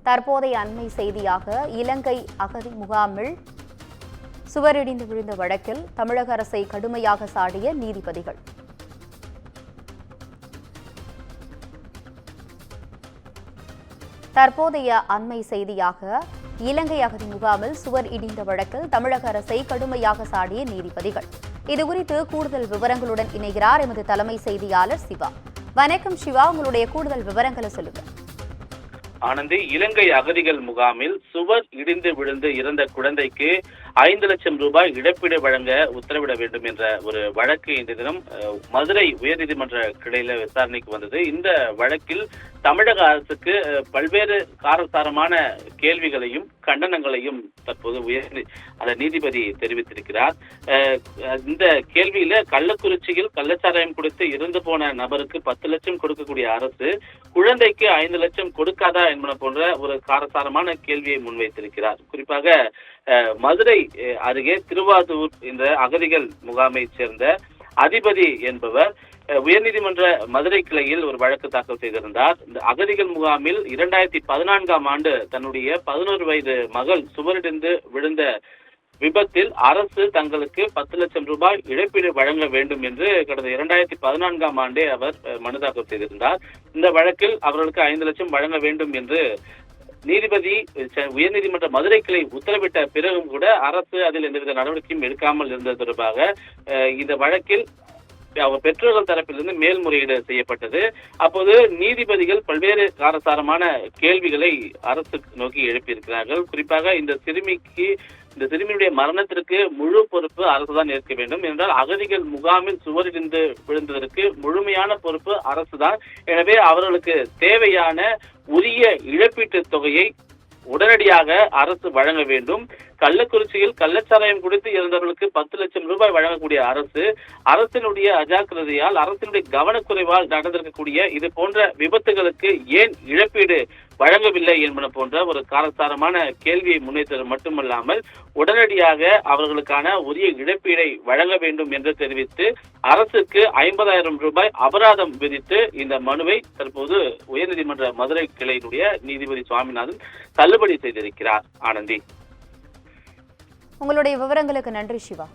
தற்போதைய அண்மை செய்தியாக இலங்கை அகதி முகாமில் சுவரிடிந்து விழுந்த வழக்கில் தமிழக அரசை கடுமையாக சாடிய நீதிபதிகள். தற்போதைய அண்மை செய்தியாக இலங்கை அகதி முகாமில் சுவர் இடிந்த வழக்கில் தமிழக அரசை கடுமையாக சாடிய நீதிபதிகள். இதுகுறித்து கூடுதல் விவரங்களுடன் இணைகிறார் எமது தலைமை செய்தியாளர் சிவா. வணக்கம் சிவா, உங்களுடைய கூடுதல் விவரங்களை சொல்லுங்க. ஆனந்தி, இலங்கை அகதிகள் முகாமில் சுவர் இடிந்து விழுந்து இறந்த குழந்தைக்கு 5 லட்சம் ரூபாய் இழப்பீடு வழங்க உத்தரவிட வேண்டும் என்ற ஒரு வழக்கு இன்று தினம் மதுரை உயர்நீதிமன்ற கிளையில விசாரணைக்கு வந்தது. இந்த வழக்கில் தமிழக அரசுக்கு பல்வேறு காரசாரமான கேள்விகளையும் கண்டனங்களையும் தற்போது அந்த நீதிபதி தெரிவித்திருக்கிறார். இந்த கேள்வியில கள்ளக்குறிச்சியில் கள்ளச்சாராயம் கொடுத்து இறந்து போன நபருக்கு 10 லட்சம் கொடுக்கக்கூடிய அரசு குழந்தைக்கு 5 லட்சம் கொடுக்காதா என்பன போன்ற ஒரு காரசாரமான கேள்வியை முன்வைத்திருக்கிறார். குறிப்பாக மதுரை அருகே திருவாதூர் என்ற அகதிகள் முகாமை சேர்ந்த அதிபதி என்பவர் உயர்நீதிமன்ற மதுரை கிளையில் ஒரு வழக்கு தாக்கல் செய்திருந்தார். இந்த அகதிகள் முகாமில் 2014ஆம் ஆண்டு தன்னுடைய 11 வயது மகள் சுவரிடிந்து விழுந்த விபத்தில் அரசு தங்களுக்கு 10 லட்சம் ரூபாய் இழப்பீடு வழங்க வேண்டும் என்று கடந்த 2014ஆம் ஆண்டே அவர் மனு தாக்கல் செய்திருந்தார். இந்த வழக்கில் அவர்களுக்கு 5 லட்சம் வழங்க வேண்டும் என்று நீதிபதி உயர்நீதிமன்ற மதுரை கிளை உத்தரவிட்ட பிறகும் கூட அரசு அதில் எந்தவித நடவடிக்கையும் எடுக்காமல் இருந்தது தொடர்பாக இந்த வழக்கில் அவர் பெற்றோர்கள் தரப்பிலிருந்து மேல்முறையீடு செய்யப்பட்டது. அப்போது நீதிபதிகள் பல்வேறு காரசாரமான கேள்விகளை அரசு நோக்கி எழுப்பியிருக்கிறார்கள். குறிப்பாக இந்த சிறுமியுடைய மரணத்திற்கு முழு பொறுப்பு அரசுதான் ஏற்க வேண்டும் என்றால் அகதிகள் முகாமில் சுவரிடிந்து விழுந்ததற்கு முழுமையான பொறுப்பு அரசுதான். எனவே அவர்களுக்கு தேவையான உரிய இழப்பீட்டு தொகையை உடனடியாக அரசு வழங்க வேண்டும். கள்ளக்குறிச்சியில் கள்ளச்சாராயம் குடித்து இறந்தவர்களுக்கு 10 லட்சம் ரூபாய் வழங்கக்கூடிய அரசினுடைய அஜாக்கிரதையால் அரசினுடைய கவனக்குறைவால் நடந்திருக்கக்கூடிய இது போன்ற விபத்துகளுக்கு ஏன் இழப்பீடு வழங்கவில்லை என்பன போன்ற ஒரு காரசாரமான கேள்வியை முன்வைத்தது மட்டுமல்லாமல் உடனடியாக அவர்களுக்கான உரிய இழப்பீடை வழங்க வேண்டும் என்று தெரிவித்து அரசுக்கு 50,000 ரூபாய் அபராதம் விதித்து இந்த மனுவை தற்போது உயர்நீதிமன்ற மதுரை கிளையினுடைய நீதிபதி சுவாமிநாதன் தள்ளுபடி செய்திருக்கிறார். ஆனந்தி, உங்களுடைய விவரங்களுக்கு நன்றி சிவா.